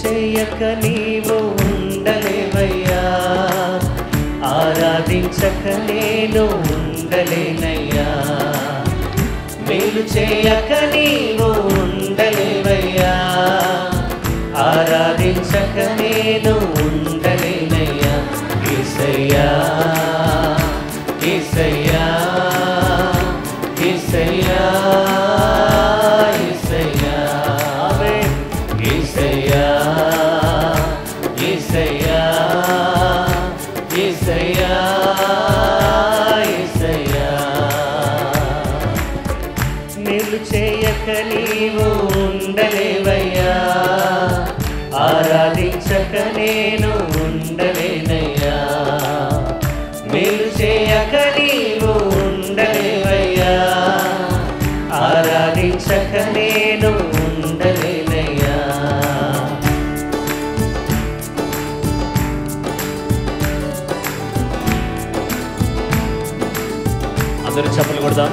చేయక నీవు ఉండలేవయ్యా, ఆరాధించక నేను ఉండలేనయ్యా. మేలు చేయక నీవు ఉండలేవయ్యా, ఆరాధించక నేను ఉండలేనయ్యా. యేసయ్యా యేసయ్యా యేసయ్యా యేసయ్యా యేసయ్యా యేసయ్యా యేసయ్యా యేసయ్యా. మేలు చేయక నీవు ఉండలేవయ్యా, ఆరాధించక నేను ఉండలేనయ్యా. మేలు చేయక నీవు ఉండలేవయ్యా, ఆరాధించక నేను ఉండలేనయ్యా. అందరూ చప్పట్లు కొడదాం.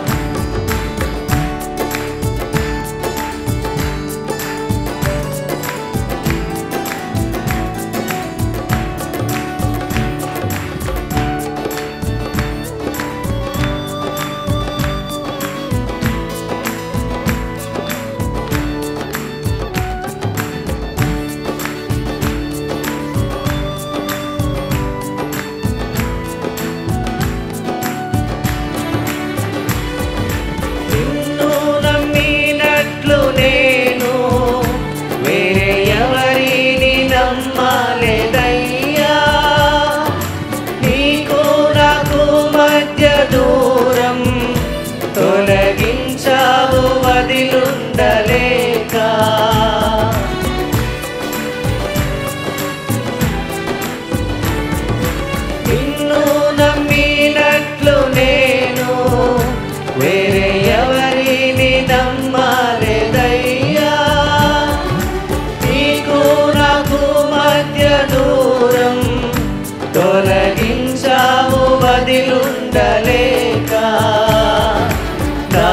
దూరం తొలగించావు వదిలుండలేక, నిన్ను నమ్మినట్లు నేను వేరే ఎవరిని నమ్మలేదయ్యా. నీకు నాకు మధ్య దూరం తొలగించావు వదిలుండలేక, నా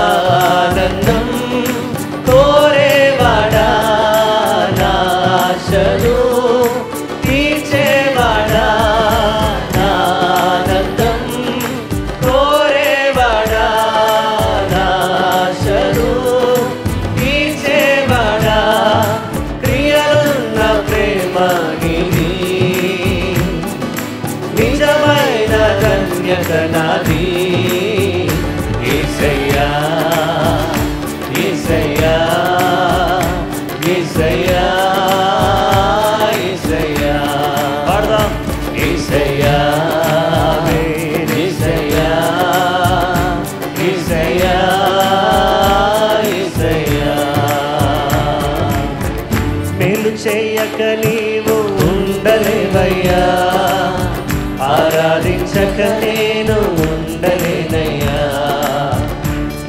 ఆనందం కోరేవాడా, నా ఆశలు తీర్చేవాడా, నా ఆనందం కోరేవాడా, నా ఆశలు తీర్చేవాడా, క్రియలున్న ప్రేమ నీది, నిజమైన ధన్యత నాది. యేసయ్యా యేసయ్యా యేసయ్యా యేసయ్యా. పాడదాం. యేసయ్యా యేసయ్యా యేసయ్యా యేసయ్యా. మేలు చేయక నీవు ఉండలేవయ్యా, ఆరాధించక నేను ఉండలేనయ్యా.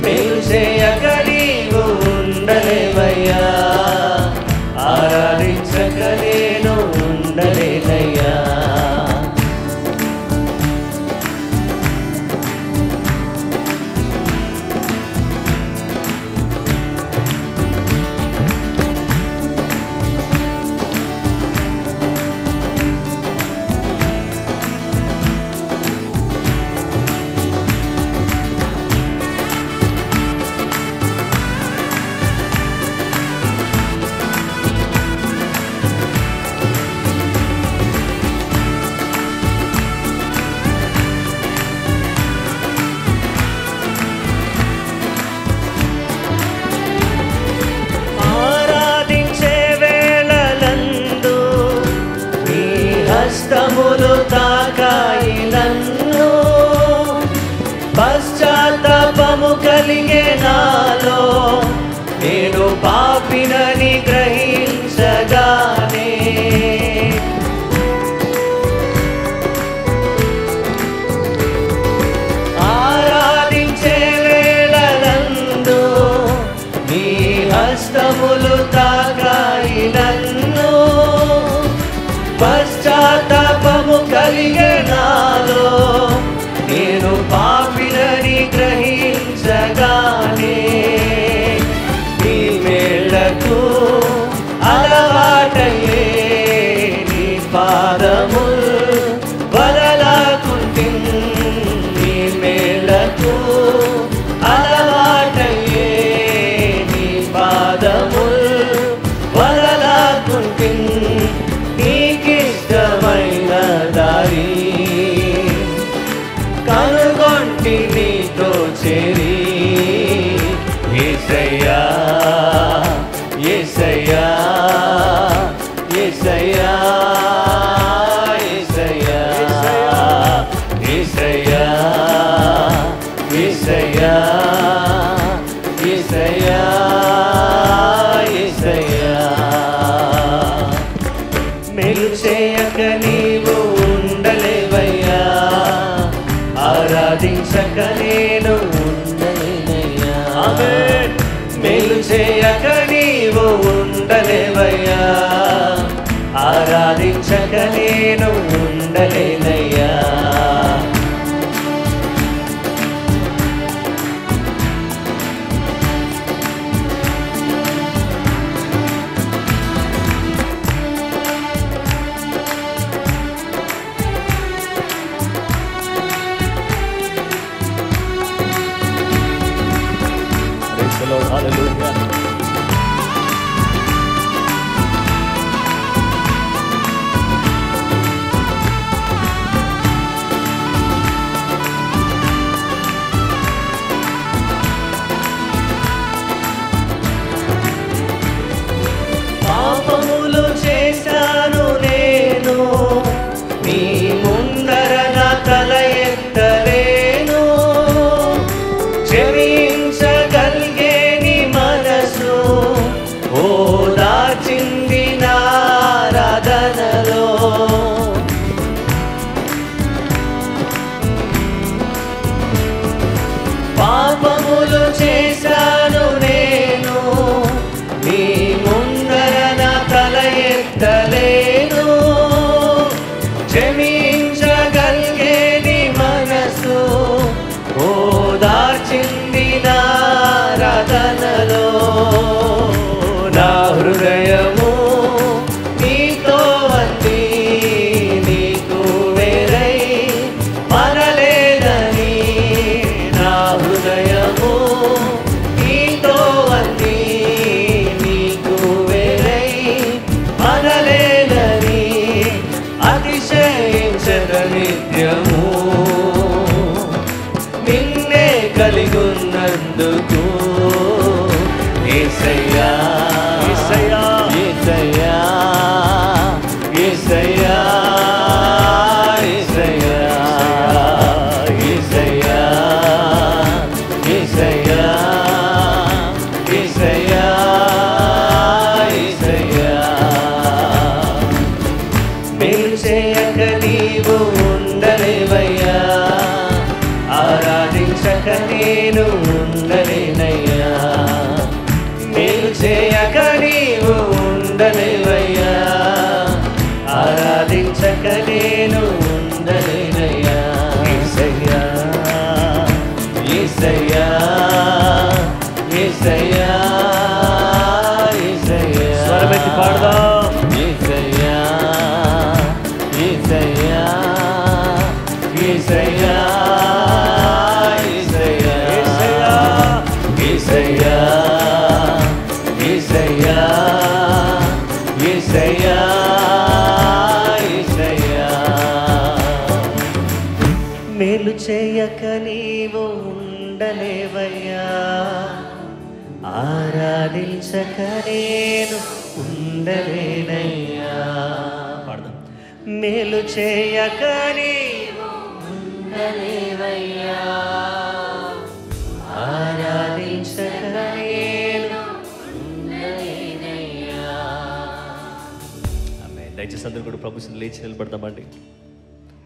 మేలు చేయక నీవు ఉండలేవయ్యా, ఆరాధించక నేను ఉండలేనయ్యా. హస్తములు తాకాయి నన్ను, పశ్చాత్తాపము కలిగే నాలో, నేను పాపినని గ్రహించగానే, ఆరాధించే వేళలందు నీ హస్తములు తాకాయి నన్ను, పశ్చాత్తాపము కలిగే నాలో, నేను పాపినని గ్రహించగానే, నీ మేళ్లకు అలవాటయ్యే అలవాటయ్యే నీ పాదముల్ వదలకుంటిన్ నీకిష్టమైన దారి కనుగొంటి నీతో చేరి యేసయ్యా యేసయ్యా యేసయ్యా యేసయ్యా యేసయ్యా యేసయ్యా యేసయ్యా యేసయ్యా మేలు చేయక నీవు ఉండలేవయ్యా ఆరాధించక నేను ఉండలేనయ్యా ఆమేన్ మేలు చేయక నీవు ఉండలేవయ్యా ఆరాధించక నేను ఉండలేనయ్యా Hallelujah. పాపములు చేశాను నేను నీ ముందర నా తల ఎత్తలేను క్షమించగలిగే నీ మనసు ఓదార్చింది నా ఆరాధనలో పాపములు చేశాను నేను నీ ముందర నా తల ఎత్తలేను క్షమించగలిగే నీ మనసు ఓదార్చింది నా ఆరాధనలో నా హృదయము నీతో అంది నీకు వేరై మనలేదని నా హృదయము నీతో అంది నీకు వేరై మనలేదని అతిశయించద నిత్యము నిన్నే కలిగున్నందుకు యేసయ్యా యేసయ్యా యేసయ్యా యేసయ్యా యేసయ్యా యేసయ్యా యేసయ్యా యేసయ్యా యేసయ్యా మేలు చేయక నీవు ఉండలేవయ్యా ఆరాధించక నేను ఉండలేనయ్యా మేలు చేయక నీవు ఉండలేవయ్యా ఆరాధించక నేను ఉండలేనయ్యా యేసయ్యా యేసయ్యా యేసయ్యా యేసయ్యా స్వరమెత్తి పాడదాం యేసయ్యా యేసయ్యా యేసయ్యా యేసయ్యా యేసయ్యా యేసయ్యా యేసయ్యా మేలు చేయక నీవు ఉండలేవయ్యా ఆరాధించక నేను ఉండలేనయ్యా పాడదాం మేలు చేయక నీవు ఉండలేవయ్యా ఆరాధించక నేను ఉండలేనయ్యా ఆమేన్ దయచేసి అందరూ కూడా ప్రభు సన్నిధిలో లేచి నిలబడదామండి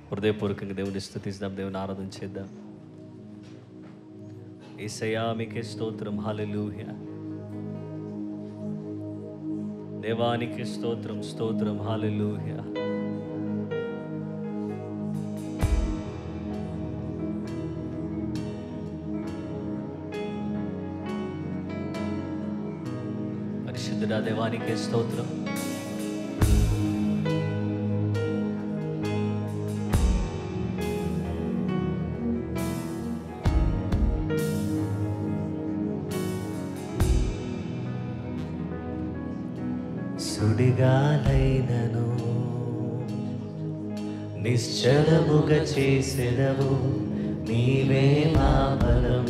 హృదయపూర్వకంగా దేవుని స్తుతిద్దాం దేవుని ఆరాధన చేద్దాం యేసయ్యా మీకే స్తోత్రం హల్లెలూయా దేవానికి స్తోత్రం స్తోత్రం హల్లెలూయా పరిశుద్ధుడా దేవానికి స్తోత్రం సుడిగాలైనను నిశ్చలముగా చేసెదవు, నీవే మా బలం,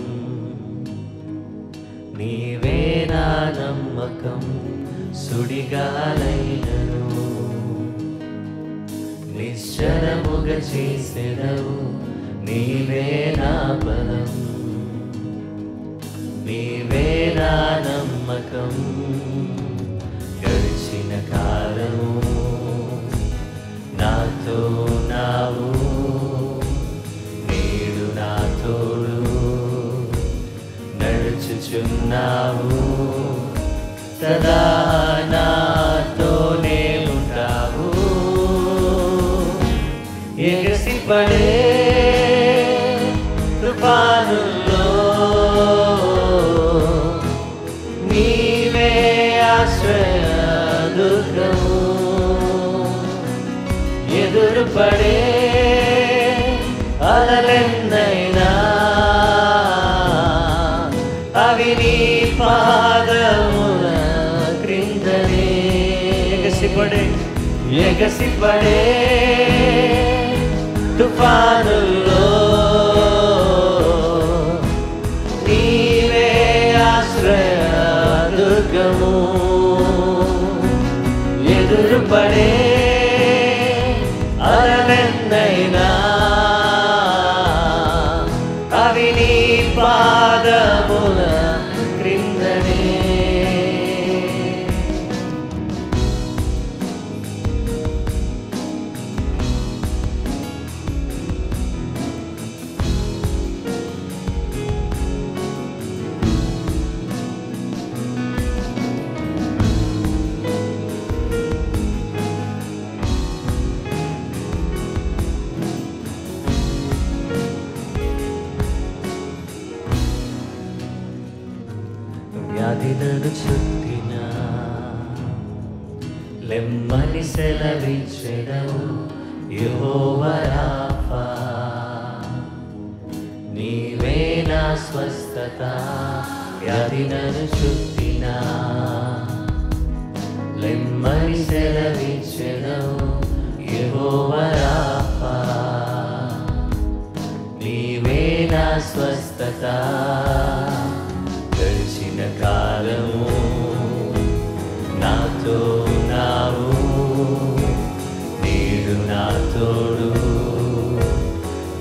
నీవే నా నమ్మకం. సుడిగాలైనను నిశ్చలముగా చేసెదవు, నీవే నా బలం, నీవే నా నమ్మకం. గడిచిన కాలము నాతో నావు, నేడు నా తోడు నడుచుచున్నావు. సదా నాతోనే ఉంటావు. ఎగసిపడే తుఫానుల్లో నీవే ఆశ్రయ దుర్గము. ఎదురుపడే అలలెన్నైనా అవి నీ పాదముల క్రిందనే. ఎగసిపడే తుఫానుల్లో నీవే ఆశ్రయ దుర్గము. ఎదురుపడే అలలెన్నైనా అవి నీ పాదముల క్రిందనే. వ్యాధి నన్ను చుట్టిన లెమ్మని సెలవిచ్చెదవు, యెహోవా రాఫా, నీవే నా స్వస్థత. వ్యాధి నన్ను చుట్టిన లెమ్మని సెలవిచ్చెదవు, యెహోవా రాఫా, నీవే నా స్వస్థత. గడిచిన కాలము నాతో నావు, నేడు నా తోడు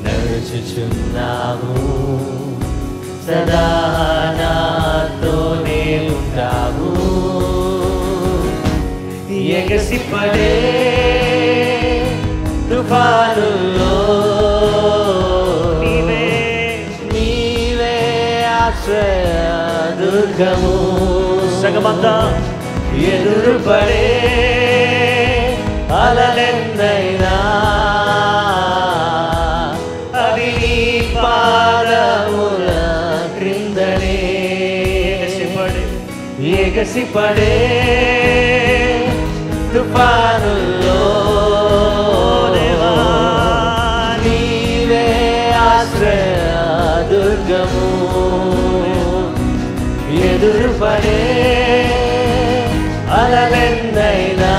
నడుచుచున్నావు. సదా నాతోనే ఉంటావు. ఎగసిపడే తుఫానుల్లో నీవే ఆశ్రయ దుర్గము. సగమంతా ఎదురుపడే అలలెన్నైనా అవి నీ పాదముల క్రిందనే. ఎగసిపడే తుఫానుల్లో నీవే ఆశ్రయ దుర్గము. ఎదురుపడే అలలెన్నైనా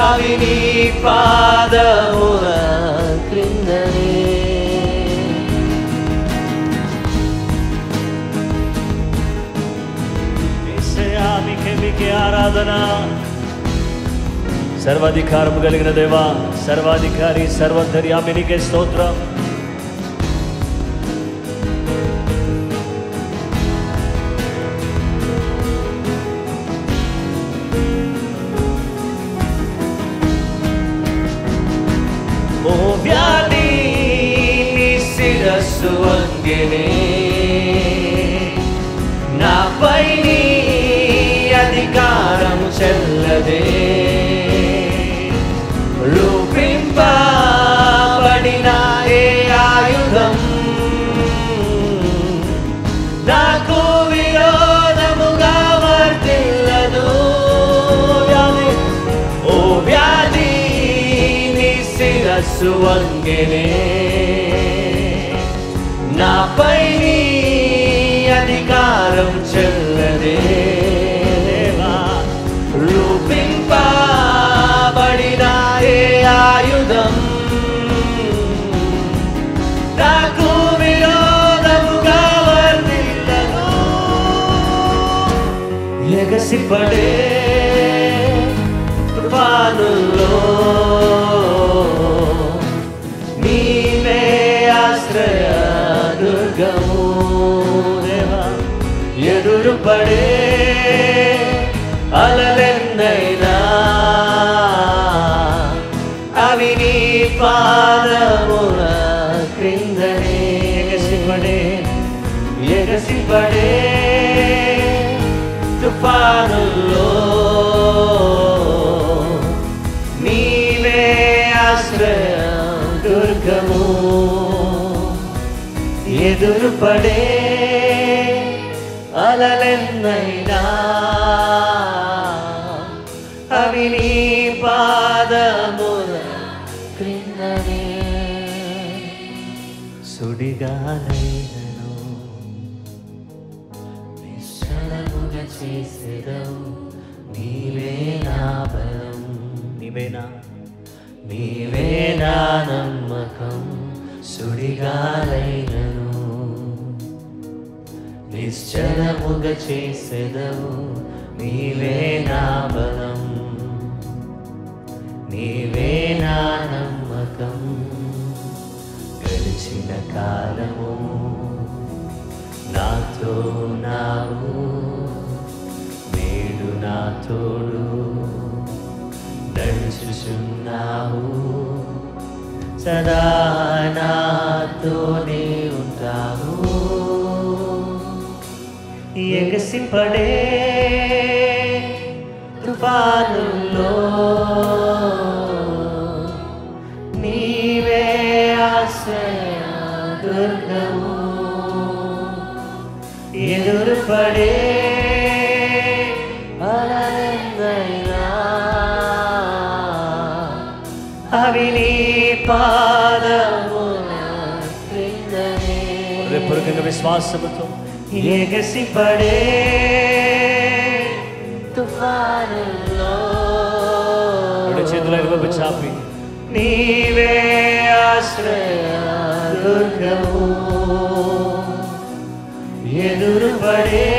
అవి నీ పాదముల క్రిందనే. మీకే ఆరాధన. సర్వాధికారం కలిగిన దేవా, సర్వాధికారి, సర్వంతర్యామి, నీకే స్తోత్రం. ఓ వ్యాధి నీ శిరస్సు వంగెనే, నాపై నీ అధికారం చెల్లదే. రూపింపబడిన ఏ ఆయుధం నాకు విరోధముగా వర్తిల్లదు. ఓ వ్యాధి నీ శిరస్సు వంగెనే, నాపై నీ అధికారం చెల్లదే. దేవా ఎగసిపడే తుఫానుల్లో నీవే ఆశ్రయ దుర్గము. దేవా ఎదురుపడే అలలెన్నైనా అవి నీ పాదముల క్రిందనే. ఎగసిపడే తుఫానుల్లో నీవే ఆశ్రయ దుర్గము. ఎదురుపడే అలలెన్నైనా అవి నీ పాదముల క్రిందనే. సుడిగాలైనను నిశ్చలముగా చేసేదవు, నీవే నా బలం, నీవే నా నమ్మకం. సుడిగాలైనను నిశ్చలముగా చేసేదవు, నీవే నా బలం, నీవే నా నమ్మకం. గడిచిన కాలము నాతో నావు, నేడు నా తోడు నడుచుచున్నావు. సదా నాతోనే ఉంటావు. ఎగసిపడే తుఫానుల్లో నీవే ఆశ్రయ దుర్గము. ఎదురుపడే అలలెన్నైనా అవి నీ పాదముల క్రిందనే. హృదయపూర్వకంగా విశ్వాసముతో ఎగసిపడే తుఫానుల్లో చేతుల వైపు చాపి నీవే ఆశ్రయ దుర్గము. ఎదురుపడే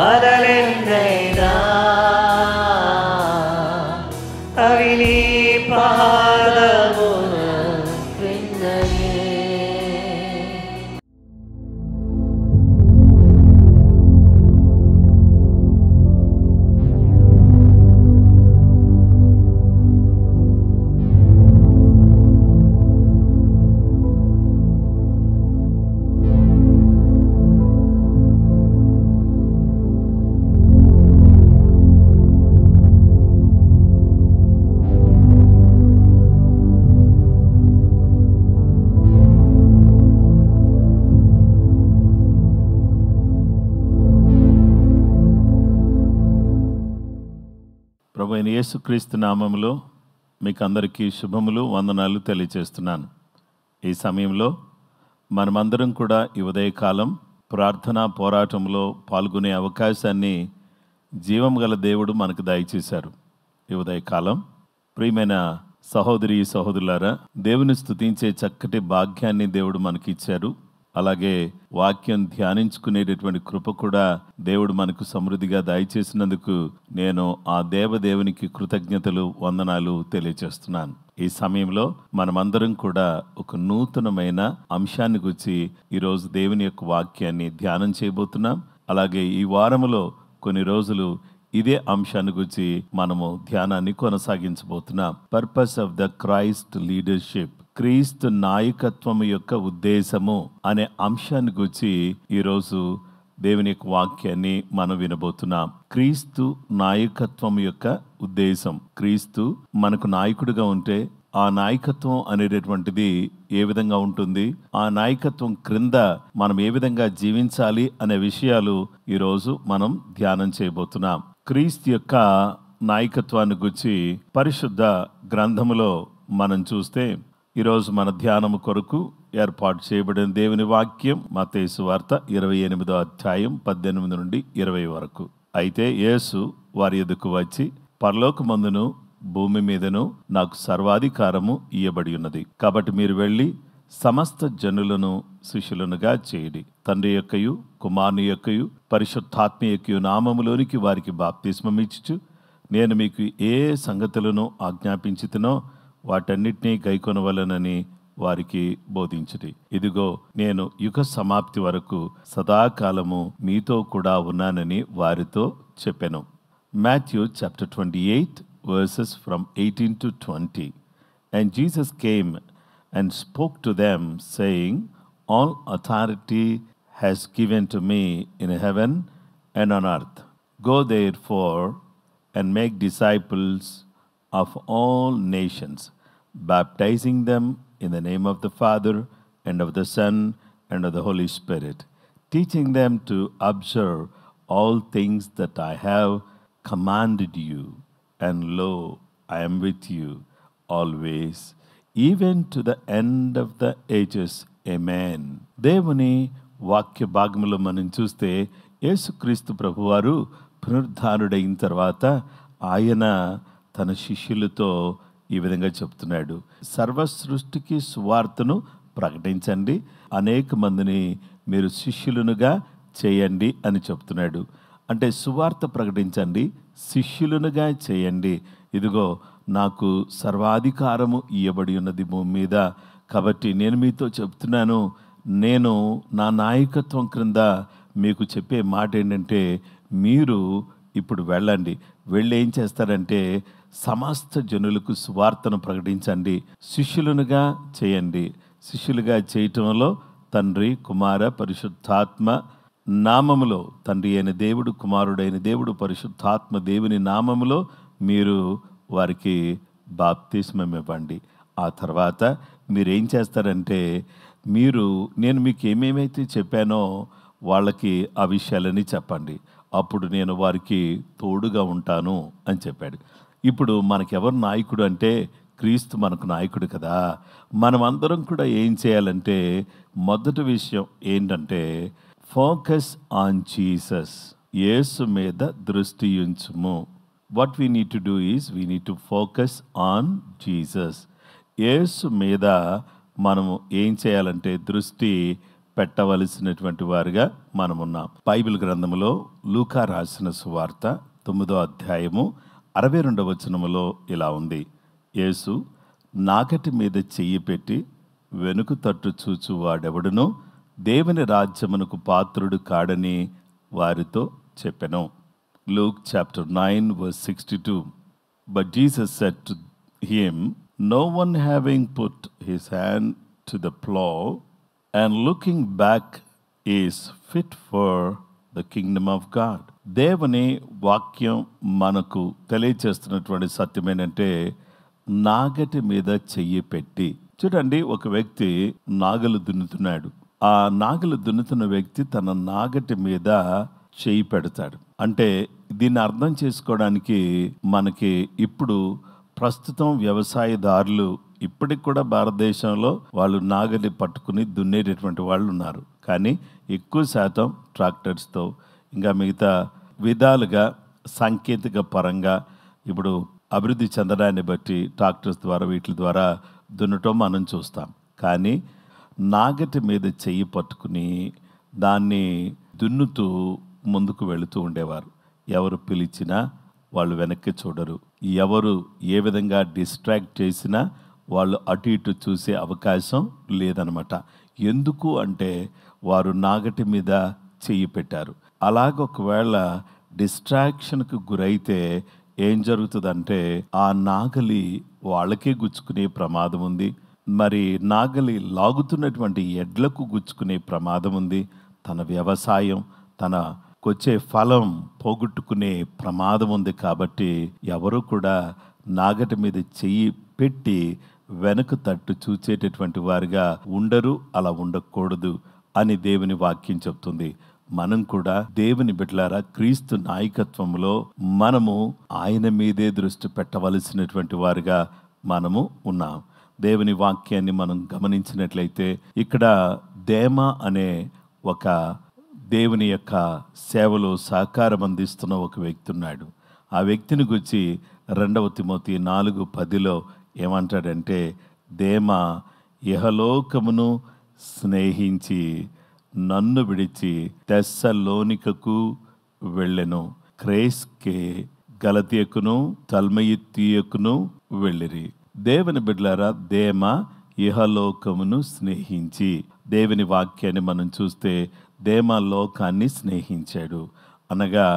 అలలెన్నైనా అవి నీ పాదముల క్రిందనే. ప్రభువైన యేసుక్రీస్తు నామములో మీకు అందరికీ శుభములు, వందనాలు తెలియజేస్తున్నాను. ఈ సమయంలో మనమందరం కూడా ఈ ఉదయకాలం ప్రార్థనా పోరాటంలో పాల్గొనే అవకాశాన్ని జీవం గల దేవుడు మనకు దయచేశారు. ఈ ఉదయకాలం ప్రియమైన సహోదరి సహోదరులారా, దేవుని స్తుతించే చక్కటి భాగ్యాన్ని దేవుడు మనకి ఇచ్చారు. అలాగే వాక్యం ధ్యానించుకునేటటువంటి కృప కూడా దేవుడు మనకు సమృద్ధిగా దయచేసినందుకు నేను ఆ దేవదేవునికి కృతజ్ఞతలు, వందనాలు తెలియజేస్తున్నాను. ఈ సమయంలో మనమందరం కూడా ఒక నూతనమైన అంశాన్ని గురించి ఈరోజు దేవుని యొక్క వాక్యాన్ని ధ్యానం చేయబోతున్నాం. అలాగే ఈ వారములో కొన్ని రోజులు ఇదే అంశాన్ని గురించి మనము ధ్యానాన్ని కొనసాగించబోతున్నాం. Purpose of the Christ leadership, క్రీస్తు నాయకత్వం యొక్క ఉద్దేశము అనే అంశాన్ని గురించి ఈరోజు దేవుని యొక్క వాక్యాన్ని మనం వినబోతున్నాం. క్రీస్తు నాయకత్వం యొక్క ఉద్దేశం. క్రీస్తు మనకు నాయకుడిగా ఉంటే ఆ నాయకత్వం అనేటటువంటిది ఏ విధంగా ఉంటుంది, ఆ నాయకత్వం క్రింద మనం ఏ విధంగా జీవించాలి అనే విషయాలు ఈరోజు మనం ధ్యానం చేయబోతున్నాం. క్రీస్తు యొక్క నాయకత్వాన్ని గురించి పరిశుద్ధ గ్రంథములో మనం చూస్తే ఈరోజు మన ధ్యానము కొరకు ఏర్పాటు చేయబడిన దేవుని వాక్యం మత్తయి సువార్త 28వ అధ్యాయం 18 నుండి 20 వరకు. అయితే యేసు వారి ఎదుకు వచ్చి, పరలోకమందును భూమి మీదను నాకు సర్వాధికారము ఇయ్యబడి ఉన్నది. కాబట్టి మీరు వెళ్ళి సమస్త జనులను శిష్యులనుగా చేయుడి. తండ్రి యొక్కయు కుమారుని యొక్కయు పరిశుద్ధాత్మ యొక్కయు నామములోనికి వారికి బాప్తిస్మమిచ్చుచు నేను మీకు ఏ సంగతులను ఆజ్ఞాపించితినో వాటన్నిటినీ గైకొనవలెనని వారికి బోధించుడి. ఇదిగో నేను యుగ సమాప్తి వరకు సదాకాలము మీతో కూడా ఉన్నానని వారితో చెప్పెను. Matthew chapter 28 verses from 18 to 20. And Jesus came and spoke to them, saying, all authority has given to me in heaven and on earth. Go therefore and make disciples of all nations, baptizing them in the name of the Father and of the Son and of the Holy Spirit, teaching them to observe all things that I have commanded you. And lo, I am with you always, even to the end of the ages. Amen. దేవుని వాక్య భాగములో మనం చూస్తే యేసుక్రీస్తు ప్రభువారు పునరుద్ధానుడైన తర్వాత ఆయన తన శిష్యులతో ఈ విధంగా చెప్తున్నాడు, సర్వ సృష్టికి సువార్తను ప్రకటించండి, అనేక మందిని మీరు శిష్యులనుగా చేయండి అని చెప్తున్నాడు. అంటే సువార్త ప్రకటించండి, శిష్యులనుగా చేయండి. ఇదిగో నాకు సర్వాధికారము ఇవ్వబడి ఉన్నది భూమి మీద, కాబట్టి నేను మీతో చెప్తున్నాను, నేను నా నాయకత్వం క్రింద మీకు చెప్పే మాట ఏంటంటే మీరు ఇప్పుడు వెళ్ళండి, వెళ్ళి ఏం చేస్తారంటే సమస్త జనులకు సువార్తను ప్రకటించండి, శిష్యులనుగా చేయండి. శిష్యులుగా చేయటంలో తండ్రి కుమార పరిశుద్ధాత్మ నామములో, తండ్రి అయిన దేవుడు కుమారుడైన దేవుడు పరిశుద్ధాత్మ దేవుని నామములో మీరు వారికి బాప్తిస్మం ఇవ్వండి. ఆ తర్వాత మీరేం చేస్తారంటే నేను మీకు ఏమేమైతే చెప్పానో వాళ్ళకి ఆ విషయాలని చెప్పండి, అప్పుడు నేను వారికి తోడుగా ఉంటాను అని చెప్పాడు. ఇప్పుడు మనకెవరు నాయకుడు అంటే క్రీస్తు మనకు నాయకుడు కదా. మనమందరం కూడా ఏం చేయాలంటే మొదటి విషయం ఏంటంటే ఫోకస్ ఆన్ జీసస్, యేసు మీద దృష్టి ఉంచుము. What we need to do is we need to focus on Jesus. యేసు మీద మనము ఏం చేయాలంటే దృష్టి పెట్టవలసినటువంటి వారుగా మనమున్నాం. బైబిల్ గ్రంథములో లూకా రాసిన సువార్త 9వ అధ్యాయము 62వ వచనములో ఇలా ఉంది, యేసు నాగటి మీద చెయ్యి పెట్టి వెనుక తట్టు చూచు వాడెవడునో దేవుని రాజ్యమునకు పాత్రుడు కాడని వారితో చెప్పెను. Luke chapter 9 verse 62. But Jesus said to him, no one having put his hand to the plow and looking back is fit for the kingdom of God. దేవుని వాక్యం మనకు తెలియచేస్తున్నటువంటి సత్యం ఏంటంటే నాగటి మీద చెయ్యి పెట్టి. చూడండి, ఒక వ్యక్తి నాగలు దున్నుతున్నాడు. ఆ నాగలు దున్నుతున్న వ్యక్తి తన నాగటి మీద చేయి పెడతాడు. అంటే దీన్ని అర్థం చేసుకోవడానికి మనకి ఇప్పుడు ప్రస్తుతం వ్యవసాయదారులు ఇప్పటికి కూడా భారతదేశంలో వాళ్ళు నాగలి పట్టుకుని దున్నేటటువంటి వాళ్ళు ఉన్నారు. కానీ ఎక్కువ శాతం ట్రాక్టర్స్తో ఇంకా మిగతా విధాలుగా సాంకేతిక పరంగా ఇప్పుడు అభివృద్ధి చెందడాన్ని బట్టి ట్రాక్టర్స్ ద్వారా వీటి ద్వారా దున్నటం మనం చూస్తాం. కానీ నాగటి మీద చెయ్యి పట్టుకుని దాన్ని దున్నుతూ ముందుకు వెళుతూ ఉండేవారు. ఎవరు పిలిచినా వాళ్ళు వెనక్కి చూడరు, ఎవరు ఏ విధంగా డిస్ట్రాక్ట్ చేసినా వాళ్ళు అటు ఇటు చూసే అవకాశం లేదనమాట. ఎందుకు అంటే వారు నాగటి మీద చెయ్యి పెట్టారు. అలాగొకవేళ డిస్ట్రాక్షన్కు గురైతే ఏం జరుగుతుందంటే ఆ నాగలి వాళ్ళకే గుచ్చుకునే ప్రమాదం ఉంది, మరి నాగలి లాగుతున్నటువంటి ఎడ్లకు గుచ్చుకునే ప్రమాదం ఉంది, తన వ్యవసాయం తనకొచ్చే ఫలం పోగొట్టుకునే ప్రమాదం ఉంది. కాబట్టి ఎవరు కూడా నాగటి మీద చెయ్యి పెట్టి వెనుక తట్టు చూచేటటువంటి వారిగా ఉండరు, అలా ఉండకూడదు అని దేవుని వాక్యం చెప్తుంది. మనం కూడా దేవుని బిడ్డలారా క్రీస్తు నాయకత్వంలో మనము ఆయన మీదే దృష్టి పెట్టవలసినటువంటి వారిగా మనము ఉన్నాం. దేవుని వాక్యాన్ని మనం గమనించినట్లయితే ఇక్కడ దేమా అనే ఒక దేవుని యొక్క సేవలో సహకారం అందిస్తున్న ఒక వ్యక్తి ఉన్నాడు. ఆ వ్యక్తిని గురించి 2 తిమోతి 4:10 ఏమంటాడంటే, దేమా ఇహలోకమును స్నేహించి నన్ను విడిచి తెస్సలోనికకు వెళ్ళెను. క్రేస్కే, గలతీయకును తల్మయిత్తీయకును వెళ్ళిరి. దేవుని బిడ్డలారా, దేమ ఇహలోకమును స్నేహించి, దేవుని వాక్యాన్ని మనం చూస్తే దేమ లోకాన్ని స్నేహించాడు. అనగా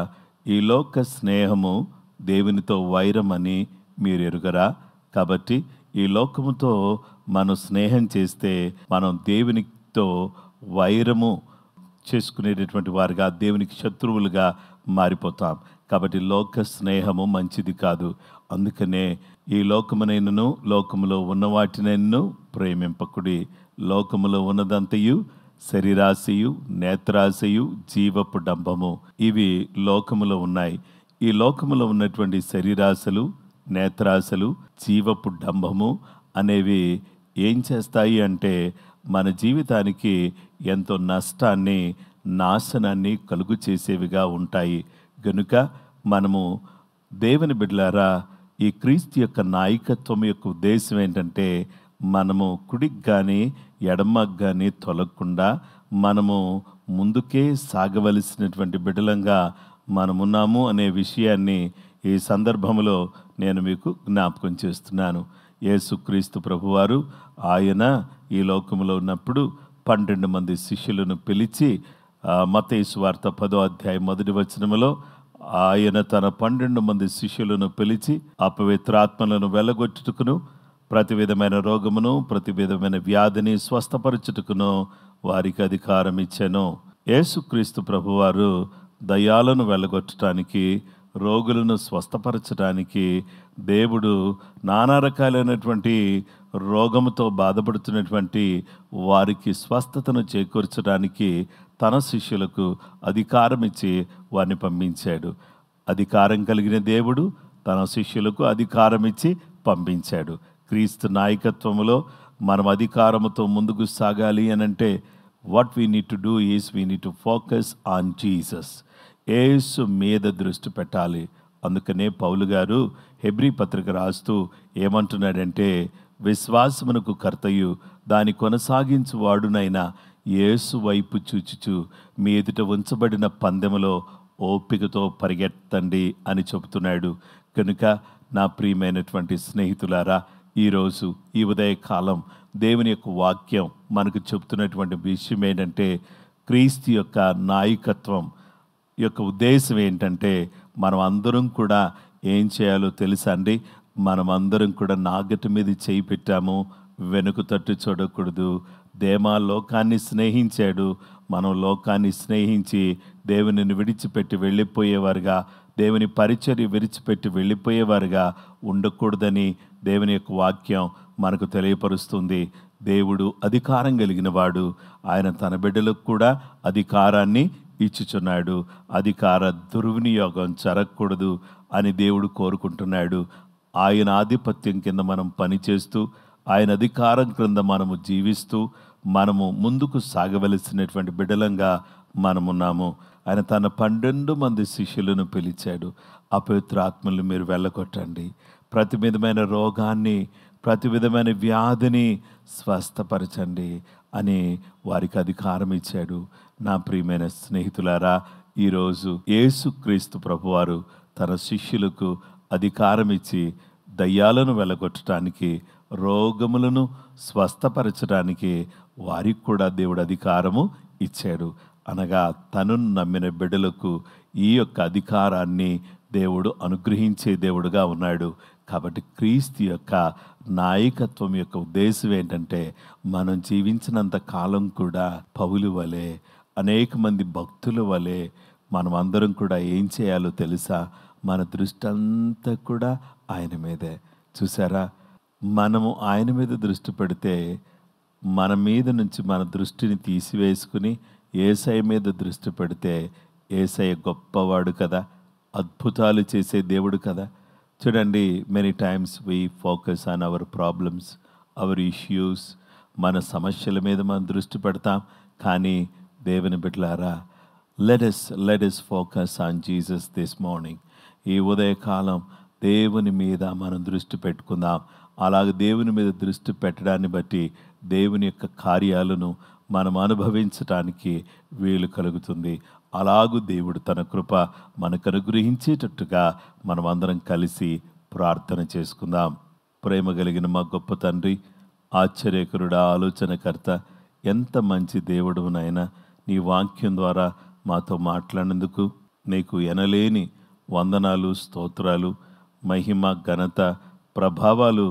ఈ లోక స్నేహము దేవునితో వైరమని మీరు ఎరుగరా? కాబట్టి ఈ లోకముతో మనం స్నేహం చేస్తే మనం దేవునితో వైరము చేసుకునేటటువంటి వారుగా, దేవునికి శత్రువులుగా మారిపోతాం. కాబట్టి లోక స్నేహము మంచిది కాదు. అందుకనే ఈ లోకమునైనను లోకములో ఉన్న వాటినైనను ప్రేమింపకుడి. లోకములో ఉన్నదంతయు శరీరాశయు, నేత్రాశయు, జీవపు డంబము, ఇవి లోకములో ఉన్నాయి. ఈ లోకములో ఉన్నటువంటి శరీరాశలు, నేత్రాశలు, జీవపు డంబము అనేవి ఏం చేస్తాయి అంటే మన జీవితానికి ఎంతో నష్టాన్ని, నాశనాన్ని కలుగు చేసేవిగా ఉంటాయి. గనుక మనము దేవుని బిడ్డలారా, ఈ క్రీస్తు యొక్క నాయకత్వం యొక్క ఉద్దేశం ఏంటంటే మనము కుడికి కానీ ఎడమకు కానీ తొలగకుండా మనము ముందుకే సాగవలసినటువంటి బిడ్డలంగా మనమున్నాము అనే విషయాన్ని ఈ సందర్భంలో నేను మీకు జ్ఞాపకం చేస్తున్నాను. యేసుక్రీస్తు ప్రభువారు ఆయన ఈ లోకంలో ఉన్నప్పుడు 12 మంది శిష్యులను పిలిచి, మత్తయి సువార్త 10వ అధ్యాయం 1వ వచనములో ఆయన తన 12 మంది శిష్యులను పిలిచి అపవిత్రాత్మలను వెళ్ళగొట్టుటకును, ప్రతి విధమైన రోగమును, ప్రతి విధమైన వ్యాధిని స్వస్థపరచుటకును వారికి అధికారం ఇచ్చెను. యేసుక్రీస్తు ప్రభువారు దయ్యాలను వెళ్ళగొట్టడానికి, రోగులను స్వస్థపరచడానికి, దేవుడు నానా రకాలైనటువంటి రోగముతో బాధపడుతున్నటువంటి వారికి స్వస్థతను చేకూర్చడానికి తన శిష్యులకు అధికారం ఇచ్చి వారిని పంపించాడు. అధికారం కలిగిన దేవుడు తన శిష్యులకు అధికారం ఇచ్చి పంపించాడు. క్రీస్తు నాయకత్వంలో మనం అధికారముతో ముందుకు సాగాలి అనంటే what we need to do is we need to focus on Jesus. యేసు మీద దృష్టి పెట్టాలి. అందుకనే పౌలు గారు హెబ్రీ పత్రిక రాస్తూ ఏమంటున్నాడంటే, విశ్వాసమునకు కర్తయు దాని కొనసాగించువాడునైనా యేసు వైపు చూచుచు మీ ఎదుట ఉంచబడిన పందెములో ఓపికతో పరిగెత్తండి అని చెబుతున్నాడు. కనుక నా ప్రియమైనటువంటి స్నేహితులారా, ఈరోజు ఈ ఉదయకాలం దేవుని యొక్క వాక్యం మనకు చెబుతున్నటువంటి విషయం ఏంటంటే, క్రీస్తు యొక్క నాయకత్వం యొక్క ఉద్దేశం ఏంటంటే మనం అందరం కూడా ఏం చేయాలో తెలుసా అండి? మనం అందరం కూడా నాగటి మీద చేయి పెట్టాము, వెనుక తట్టు చూడకూడదు. దేమా లోకాన్ని స్నేహించాడు. మనం లోకాన్ని స్నేహించి దేవునిని విడిచిపెట్టి వెళ్ళిపోయేవారుగా, దేవుని పరిచర్య విడిచిపెట్టి వెళ్ళిపోయేవారుగా ఉండకూడదని దేవుని యొక్క వాక్యం మనకు తెలియపరుస్తుంది. దేవుడు అధికారం కలిగిన వాడు. ఆయన తన బిడ్డలకు కూడా అధికారాన్ని ఇచ్చుచున్నాడు. అధికార దుర్వినియోగం జరగకూడదు అని దేవుడు కోరుకుంటున్నాడు. ఆయన ఆధిపత్యం కింద మనం పనిచేస్తూ, ఆయన అధికారం క్రింద మనము జీవిస్తూ, మనము ముందుకు సాగవలసినటువంటి బిడ్డలంగా మనమున్నాము. ఆయన తన 12 మంది శిష్యులను పిలిచాడు. అపవిత్రాత్మలను మీరు వెళ్ళగొట్టండి, ప్రతి విధమైన రోగాన్ని, ప్రతి విధమైన వ్యాధిని స్వస్థపరచండి అని వారికి అధికారం ఇచ్చాడు. నా ప్రియమైన స్నేహితులారా, ఈరోజు యేసుక్రీస్తు ప్రభువారు తన శిష్యులకు అధికారం ఇచ్చి దయ్యాలను వెళ్ళగొట్టడానికి, రోగములను స్వస్థపరచడానికి వారికి కూడా దేవుడు అధికారము ఇచ్చాడు. అనగా తను నమ్మిన బిడ్డలకు ఈ యొక్క అధికారాన్ని దేవుడు అనుగ్రహించే దేవుడుగా ఉన్నాడు. కాబట్టి క్రీస్తు యొక్క నాయకత్వం యొక్క ఉద్దేశం ఏంటంటే మనం జీవించినంత కాలం కూడా పౌలు వలె, అనేక మంది భక్తుల వలె మనం అందరం కూడా ఏం చేయాలో తెలుసా? మన దృష్టి అంతా కూడా ఆయన మీదే. చూసారా, మనము ఆయన మీద దృష్టి పెడితే మన మీద నుంచి మన దృష్టిని తీసివేసుకుని యేసయ్య మీద దృష్టి పెడితే యేసయ్య గొప్పవాడు కదా, అద్భుతాలు చేసే దేవుడు కదా. చూడండి, many times we focus on our problems, our issues, మన సమస్యల మీద మనం దృష్టి పెడతాం. కానీ దేవుని బిడ్డలారా, let us focus on Jesus this morning. ఈ ఉదయకాలం దేవుని మీద మనం దృష్టి పెట్టుకుందాం. అలాగే దేవుని మీద దృష్టి పెట్టడాన్ని బట్టి దేవుని యొక్క కార్యాలను మనం అనుభవించటానికి వీలు కలుగుతుంది. అలాగూ దేవుడు తన కృప మనకు అనుగ్రహించేటట్టుగా మనం అందరం కలిసి ప్రార్థన చేసుకుందాం. ప్రేమ కలిగిన మా గొప్ప తండ్రి, ఆశ్చర్యకరుడా, ఆలోచనకర్త, ఎంత మంచి దేవుడు నాయనా. నీ వాక్యం ద్వారా మాతో మాట్లాడినందుకు నీకు ఎనలేని వందనాలు, స్తోత్రాలు, మహిమ, ఘనత, ప్రభావాలు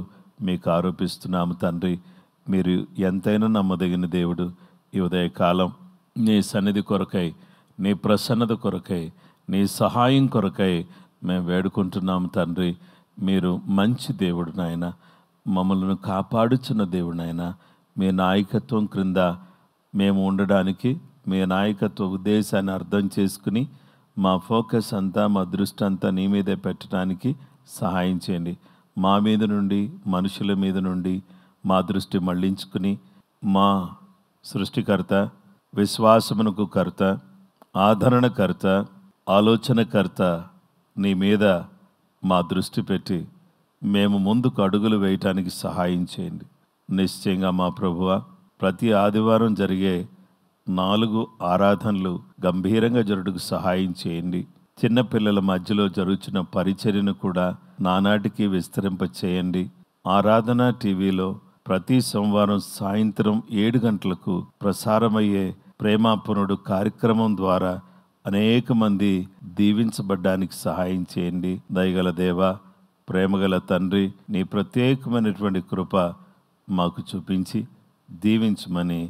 మీకు ఆరోపిస్తున్నాము తండ్రి. మీరు ఎంతైనా నమ్మదగిన దేవుడు. ఈ ఉదయకాలం నీ సన్నిధి కొరకై, నీ ప్రసన్నత కొరకై, నీ సహాయం కొరకై మేము వేడుకుంటున్నాము తండ్రి. మీరు మంచి దేవుడు నాయన, మమ్మల్ని కాపాడుచున్న దేవుడు నాయన. మీ నాయకత్వం క్రింద మేము ఉండడానికి, మీ నాయకత్వ ఉద్దేశాన్ని అర్థం చేసుకుని మా ఫోకస్ అంతా, మా దృష్టి అంతా నీ మీదే పెట్టడానికి సహాయం చేయండి. మా మీద నుండి, మనుషుల మీద నుండి మా దృష్టి మళ్లించుకుని మా సృష్టికర్త, విశ్వాసమునకు కర్త, ఆదరణకర్త, ఆలోచనకర్త నీ మీద మా దృష్టి పెట్టి మేము ముందుకు అడుగులు వేయటానికి సహాయం చేయండి. నిశ్చయంగా మా ప్రభువా, ప్రతి ఆదివారం జరిగే 4 ఆరాధనలు గంభీరంగా జరుగుటకు సహాయం చేయండి. చిన్నపిల్లల మధ్యలో జరుగుతున్న పరిచర్యను కూడా నానాటికి విస్తరింప చేయండి. ఆరాధన టీవీలో ప్రతి సోమవారం సాయంత్రం 7 గంటలకు ప్రసారమయ్యే ప్రేమాపనుడు కార్యక్రమం ద్వారా అనేక మంది దీవించబడ్డానికి సహాయం చేయండి. దయగల దేవా, ప్రేమగల తండ్రి, నీ ప్రత్యేకమైనటువంటి కృప మాకు చూపించి దీవించమని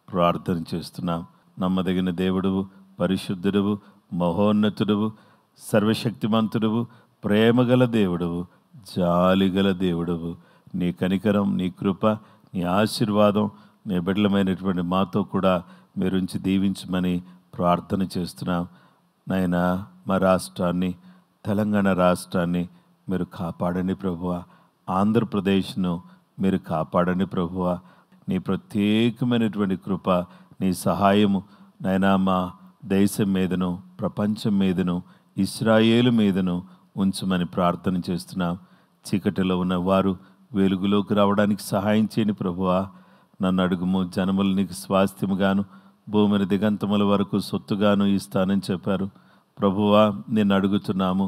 ప్రార్థన చేస్తున్నాం. నమ్మదగిన దేవుడువు, పరిశుద్ధుడువు, మహోన్నతుడువు, సర్వశక్తిమంతుడువు, ప్రేమగల దేవుడువు, జాలిగల దేవుడువు. నీ కనికరం, నీ కృప, నీ ఆశీర్వాదం నీ బిడ్డలమైనటువంటి మాతో కూడా మీరుంచి దీవించమని ప్రార్థన చేస్తున్నాం. నాయనా, మా రాష్ట్రాన్ని, తెలంగాణ రాష్ట్రాన్ని మీరు కాపాడండి ప్రభువా. ఆంధ్రప్రదేశ్ను మీరు కాపాడండి ప్రభువా. నీ ప్రత్యేకమైనటువంటి కృప, నీ సహాయము నాయనా మా దేశం మీదను, ప్రపంచం మీదను, ఇశ్రాయేలు మీదను ఉంచమని ప్రార్థన చేస్తున్నాం. చీకటిలో ఉన్న వారు వెలుగులోకి రావడానికి సహాయం చేయని ప్రభువా. నన్ను అడుగుము, జనములు నీకు స్వాస్థ్యముగాను, భూమిని దిగంతముల వరకు సొత్తుగాను ఇస్తానని చెప్పారు. ప్రభువా, నిన్ను అడుగుతున్నాము,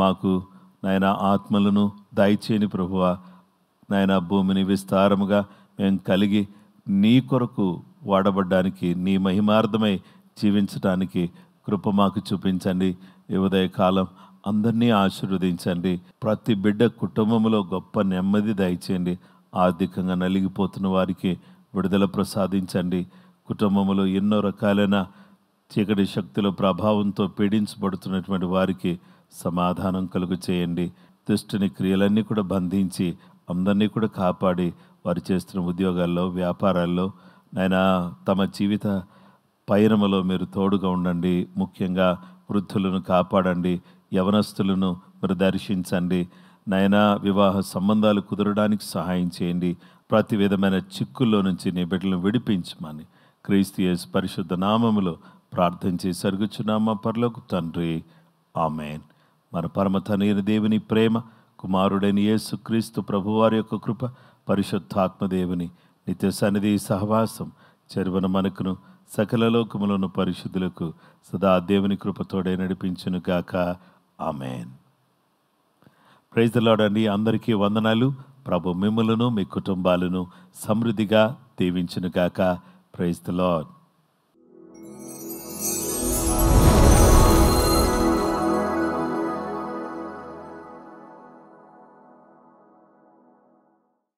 మాకు నాయన ఆత్మలను దయచేయని ప్రభువా. నాయన భూమిని విస్తారముగా మేము కలిగి నీ కొరకు వాడబడ్డానికి, నీ మహిమార్థమై జీవించడానికి కృప మాకు చూపించండి. ఈ ఉదయకాలం అందరినీ ఆశీర్వదించండి. ప్రతి బిడ్డ కుటుంబంలో గొప్ప నెమ్మది దయచేయండి. ఆర్థికంగా నలిగిపోతున్న వారికి విడుదల ప్రసాదించండి. కుటుంబంలో ఎన్నో రకాలైన చీకటి శక్తుల ప్రభావంతో పీడించబడుతున్నటువంటి వారికి సమాధానం కలుగు చేయండి. దుష్టుని క్రియలన్నీ కూడా బంధించి అందరినీ కూడా కాపాడి వారు చేస్తున్న ఉద్యోగాల్లో, వ్యాపారాల్లో నాయనా తమ జీవిత పయనములో మీరు తోడుగా ఉండండి. ముఖ్యంగా వృద్ధులను కాపాడండి, యవనస్తులను మీరు దర్శించండి. నాయనా వివాహ సంబంధాలు కుదరడానికి సహాయం చేయండి. ప్రతి విధమైన చిక్కుల్లో నుంచి నీ బిడ్డలను విడిపించమని క్రీస్తు యేసు పరిశుద్ధ నామములో ప్రార్థన చేసి అరుగుచున్నాం మా పరలోక తండ్రి, ఆమేన్. మన పరమ తండ్రి దేవుని ప్రేమ, కుమారుడైన యేసు క్రీస్తు ప్రభువారి యొక్క కృప, పరిశుద్ధాత్మ దేవుని నిత్య సన్నిధి సహవాసం చెరువన మనకును సకల లోకములను పరిశుద్ధులకు సదా దేవుని కృపతోడే నడిపించును గాక. ఆమేన్. ప్రైజ్ ది లార్డ్ అండి. అందరికీ వందనాలు. ప్రభు మిమ్ములను, మీ కుటుంబాలను సమృద్ధిగా దీవించును గాక. Praise the lord.